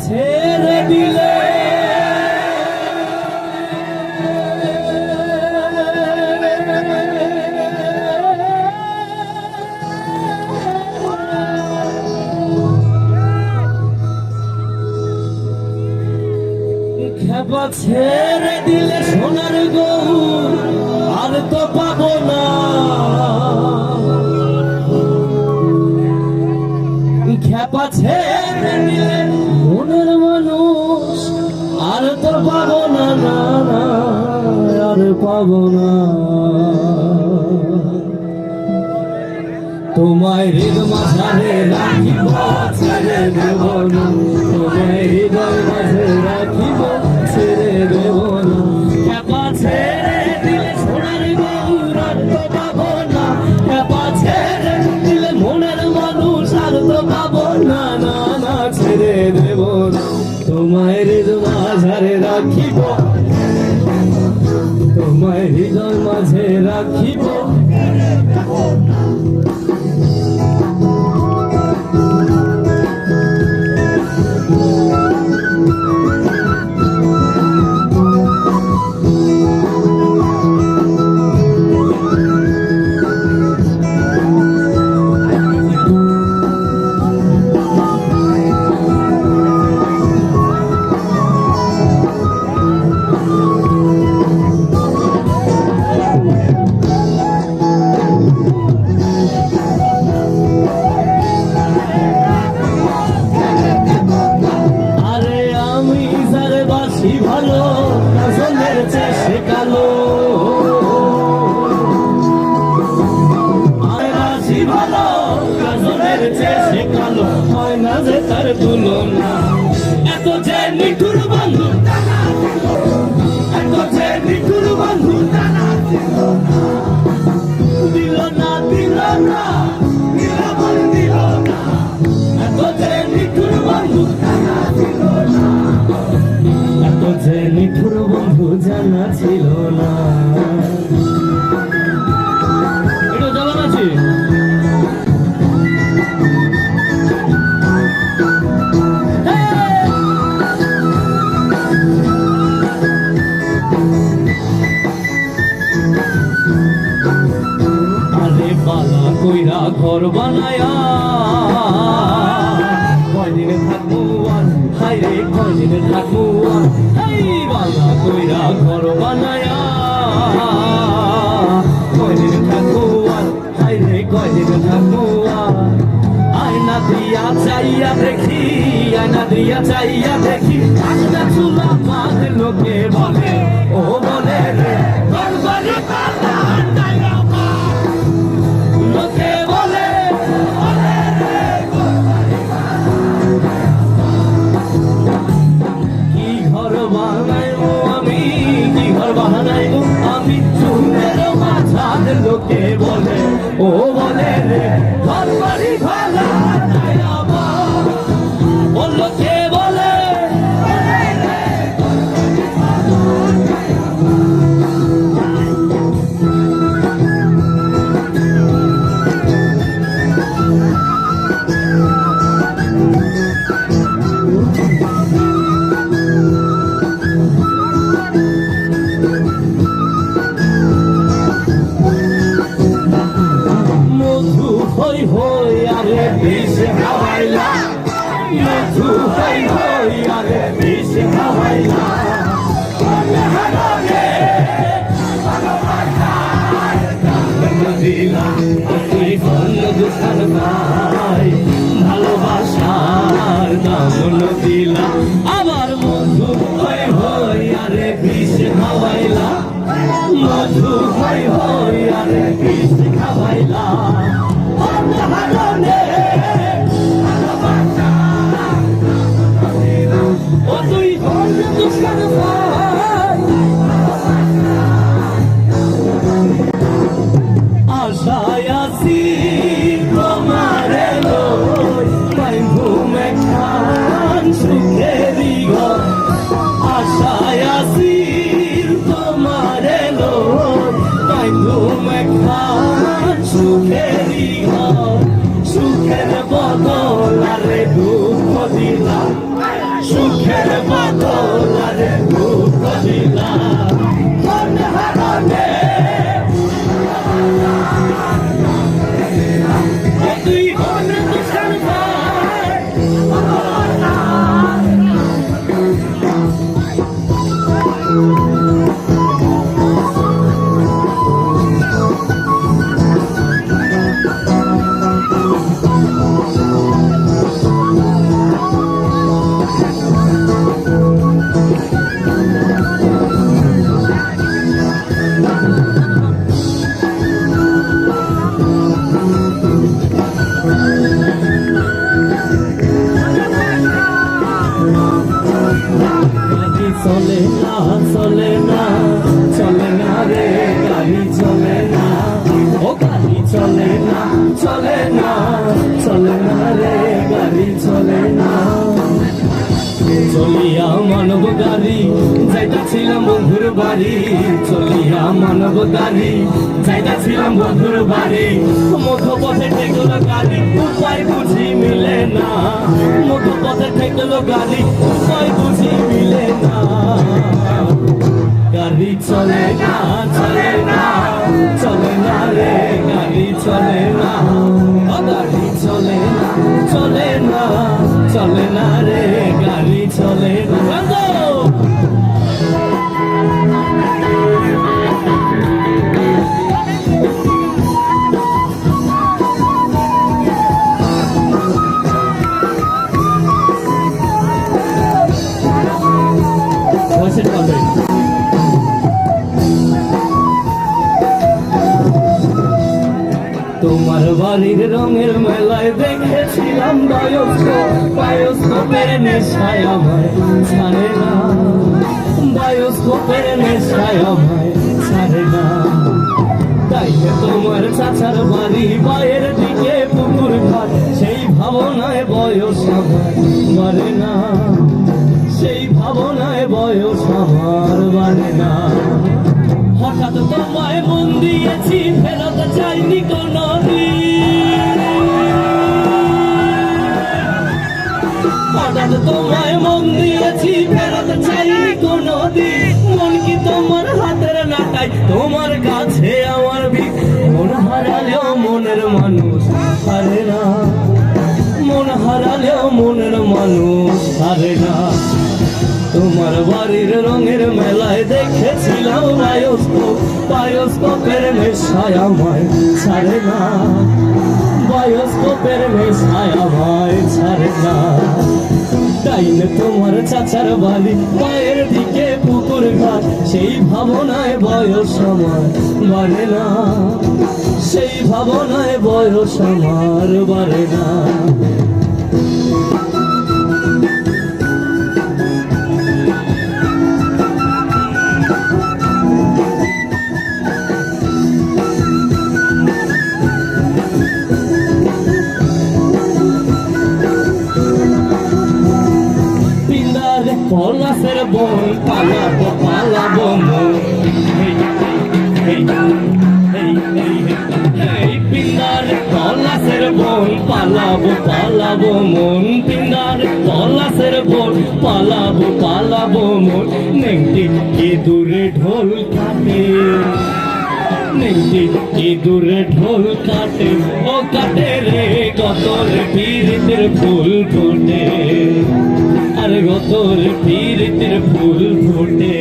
ছেড়ে দিলে খেপা ছেড়ে দিলে সোনার গৌর আর তো পাবো না। খেপা ছেড়ে দিলে মনের মানুষ আর তো পাবো না, না না আর পাবো না। তোমায় হৃদয় মাঝে রাখিব ছেড়ে দেব না, তোমায় হৃদয় মাঝে রাখিব ছেড়ে দেব না। খেপা ছেড়ে দিলে সোনার গৌর আর তো পাবো না, খেপা ছেড়ে দিলে মনের মানুষ আর তো পাবো না, না না ছেড়ে দেব না। তোমায় হৃদয় মাঝে রাখিব, তোমায় হৃদয় মাঝে রাখিব। ভালো কাজলের চেয়ে সে কালো, বাসি ভালো কাজলের চেয়ে সে কালো, হয় না যে তার তুলনা। এত যে নিঠুর বন্ধু, এত যে নিঠুর বন্ধু দিল না দিল না দিল না, এত যে নিঠুর বন্ধু যে নিঠুর বন্ধু জানা ছিল না। এটা জানা আছে আরে পালা কইরা ঘর বানায়া কয়দিন থাকবো আর হাইরে কয়দিন থাকবো আর বালা কইরা ঘর বানায়া কয়দিন থাকবো আর হাইরে কয়দিন থাকবো আর। আয়না দিয়া চাইয়া দেখি, আয়না দিয়া চাইয়া দেখি একটা চুলা মাঝ লোকে বলে, ও বলে রে গড়বাড়ি পালা লোকে বলে কি ঘর বানাইবো আমি, কি ঘর বানাইবো আমি চুলের মাঝার লোকে বলে, ও বলে রে ঘর বাড়ি ভালা ও লোকে বলে হই হই আরে বিষ খাওয়াইলা, মধু হই হই আরে বিষ খাওয়াইলা, তুই বল দুঃখান ভাই ভালোবাসার দাম দিলা, আবার মধু হই হই আরে বিষ খাওয়াইলা, মধু হই হই আরে বিষ খাওয়াইলা। ও তুই দুঃখান আশায় আসি তোমারে লই পাই ঘুমে খান সুখেরি ঘর, আশায় আসি তোমারে লই পাই ঘুমে খান সুখেরি ঘর, সুখের বদল আরে দুঃখ দিলাম। সুখের বাদল আরে দুঃখ দিলাম মন হারালে তুই মন তুষার চলে না চলে না চলে না রে গাড়ি চলে না ও গাড়ি চলে না চলে না চলে না রে গাড়ি চলে না চলিয়া মানব গাড়ি যাইতাছিলাম বন্ধুর বাড়ি চলিয়া মানব গাড়ি যাইতাছিলাম বন্ধুর বাড়ি মধ্যপথে ঠেকলো গাড়ি উপায় বুঝি মিলে না মধ্যপথে ঠেকলো গাড়ি উপায় বুঝি মিলে না গাড়ি চলে না চলে না চলে না রে গাড়ি চলে না গাড়ি চলে না চলে না চলে না রে গাড়ি চলে না তোমার বাড়ির রঙের মেলায় দেখেছিলাম বায়োস্কোপের নেশায় আমায় ছাড়ে না বায়োস্কোপের নেশায় আমায় ছাড়ে না তাই তোমার চাচার বাড়ি বাইরের দিকে পুকুর ঘাট সেই ভাবনায় বয়স আমার বাড়ে না সেই ভাবনায় বয়স আমার বাড়ে না হঠাৎ তোমায় মন দিয়েছি ফেরত চাইনি কোনো হঠাৎ তোমায় মন দিয়েছি ফেরত চাইনি কোনো দিন মন কি তোমার হাতের নাটাই তোমার কাছে আমার ভিক মন হারালেও মনের মানুষ হারে না মন হারালেও মনের মানুষ হারে না তোমার বাড়ির রঙের মেলায় দেখেছিলাম বায়োস্কোপের নেশায় আমায় ছাড়ে না বায়োস্কোপের নেশায় আমায় ছাড়ে না তাই না তোমার চাচার বাড়ি পায়ের দিকে পুকুর ঘাট সেই ভাবনায় বয়স আমার বাড়ে না সেই ভাবনায় বয়স আমার বাড়ে না পলাশের বন পালাবো পালাবো মন পিন্দার পলাশের বন পালাবো পালাবো মন পিন্দার পলাশের বন পালাবো পালাবো মন নেংটি কি দূরে ঢোল কাটে নেংটি কি দূরে ঢোল কাটে ও কাটে রে কতর পীড়িতের ফুল ফোটে আর গতর পীড়িতের ফুল ফোটে